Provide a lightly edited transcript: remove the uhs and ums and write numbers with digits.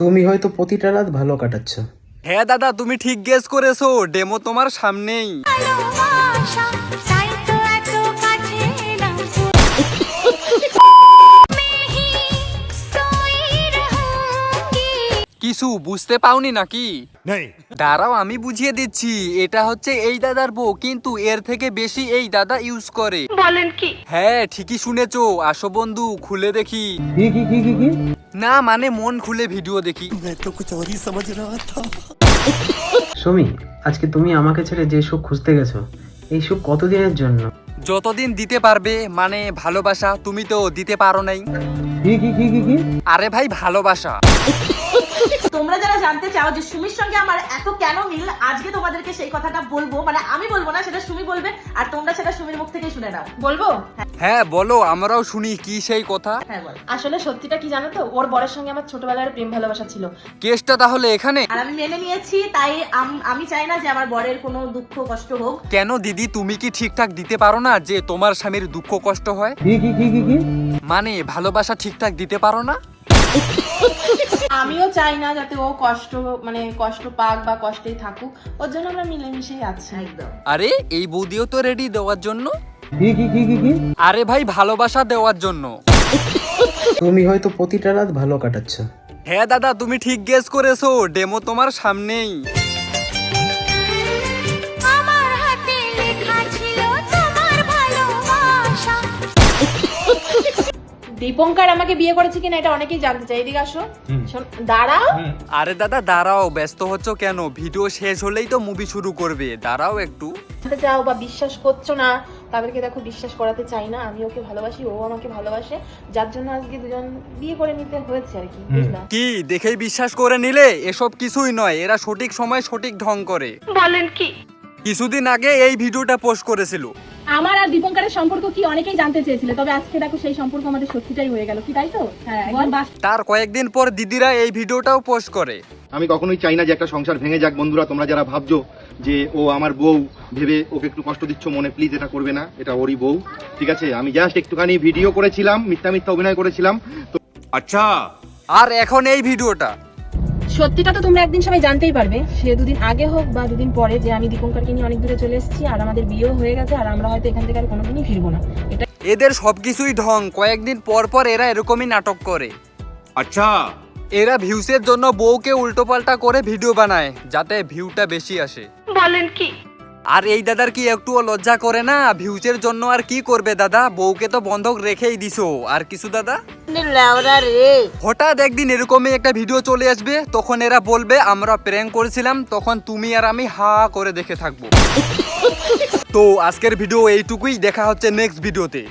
তুমি হয়তো প্রতিটা রাত ভালো কাটাচ্ছ। হ্যাঁ দাদা, তুমি ঠিক গেস করেছো, ডেমো তোমার সামনেই। কিছু বুঝতে পাওনি নাকি? দাঁড়াও আমি বুঝিয়ে দিচ্ছি। এটা হচ্ছে এই দাদার বউ, কিন্তু এর থেকে বেশি এই দাদা ইউজ করে। বলেন কি? হ্যাঁ ঠিকই শুনেছো, আসো বন্ধু খুলে দেখি। কি? না মানে মন খুলে ভিডিও দেখি। সুমি, আজকে তুমি আমাকে ছেড়ে যে সুখ খুঁজতে গেছো, এই সুখ কতদিনের জন্য? যতদিন দিতে পারবে, মানে ভালোবাসা। তুমি তো দিতে পারো নাই। কি? আরে ভাই ভালোবাসা। তোমরা যারা জানতে চাও যে সুমির সঙ্গে আমার এত কেন মিল, আজকে তোমাদেরকে সেই কথাটা বলবো। মানে আমি বলবো না, সেটা সুমি বলবে, আর তোমরা সেটা সুমির মুখ থেকেই শুনে নাও। বলবো? হ্যাঁ বলো, আমরাও শুনি কি সেই কথা। হ্যাঁ বল। আসলে সত্যিটা কি জানো তো, ওর বরের সঙ্গে আমার ছোটবেলার প্রেম ভালোবাসা ছিল। কেসটা তাহলে এখানে? আর আমি মেনে নিয়েছি, তাই আমি চাই না যে আমার বরের কোনো দুঃখ কষ্ট হোক। কেন দিদি, তুমি কি ঠিকঠাক দিতে পারো না যে তোমার স্বামীর দুঃখ কষ্ট হয়? কি? মানে ভালোবাসা ঠিকঠাক দিতে পারো না? আমিও চাই না যাতে ও কষ্ট পাক বা কষ্টেই থাকুক, ওর জন্য আমরা মিলেমিশেই আছি। একদম। আরে এই বৌদিও তো রেডি দেওয়ার জন্য। কি? আরে ভাই ভালোবাসা দেওয়ার জন্য। তুমি হয়তো প্রতিটা রাত ভালো কাটাচ্ছ। হ্যাঁ দাদা, তুমি ঠিক গেস করেছো, ডেমো তোমার সামনেই। আমার হাতে লেখা ছিল তোমার ভালোবাসা। দীপঙ্কর আমাকে বিয়ে করেছে কিনা এটা অনেকেই জানতে চাই। এদিকে আসো। শোন, দাঁড়াও। আরে দাদা দাঁড়াও, ব্যস্ত হচ্ছ কেন? ভিডিও শেষ হলেই তো মুভি শুরু করবে, দাঁড়াও একটু। জানতে চাও বা বিশ্বাস করছো না, তাদেরকে দেখো বিশ্বাস করাতে চাই না। আমি ওকে ভালোবাসি, ও আমাকে ভালোবাসে, যার জন্য আজকে দুজন বিয়ে করে নিতে হয়েছে আর কি, বুঝলা? কি দেখেই বিশ্বাস করে নিলে? এসব কিছুই নয়, এরা সঠিক সময় সঠিক ঢং করে। বলেন কি? কিছুদিন আগে এই ভিডিওটা পোস্ট করেছিল। আমার আর দীপঙ্করের সম্পর্ক কি অনেকেই জানতে চেয়েছিল, তবে আজকে দেখো সেই সম্পর্ক আমাদের সত্যিটাই হয়ে গেল, কি তাই তো? হ্যাঁ একদম। তার কয়েকদিন পর দিদিরা এই ভিডিওটাও পোস্ট করে। আমি কখনোই চাই না যে একটা সংসার ভেঙে যাক। বন্ধুরা, তোমরা যারা ভাবছো যে ও আমার বউ ভেবে ওকে একটু কষ্ট দিচ্ছ মনে, প্লিজ এটা করবে না। এটা ওরই বউ, ঠিক আছে? আমি জাস্ট একটুখানি ভিডিও করেছিলাম, মিথ্যা অভিনয় করেছিলাম তো। अच्छा আর এখন এই ভিডিওটা। সত্যিটা তো তোমরা একদিন সবাই জানতেই পারবে, সে দুদিন আগে হোক বা দুদিন পরে, যে আমি দীপঙ্করকে নিয়ে অনেক দূরে চলে এসেছি আর আমাদের বিয়েও হয়ে গেছে, আর আমরা হয়তো এখান থেকে আর কোনোদিনই ফিরবো না। এটা এদের সবকিছুই ঢং। কয়েকদিন পর পর এরা এরকমই নাটক করে। अच्छा এরা ভিউসের জন্য বউকে উল্টোপাল্টা করে ভিডিও বানায় যাতে ভিউটা বেশি আসে। বলেন কি? আর এই দাদার কি একটুও লজ্জা করে না? ভিউজের জন্য আর কি করবে দাদা, বউকে তো বন্ধক রেখেই দিছো। আর কিছু দাদা, হঠাৎ একদিন এরকমই একটা ভিডিও চলে আসবে, তখন এরা বলবে আমরা প্র্যাঙ্ক করেছিলাম, তখন তুমি আর আমি হা করে দেখে থাকবো। তো আজকের ভিডিও এইটুকুই, দেখা হচ্ছে নেক্সট ভিডিওতে।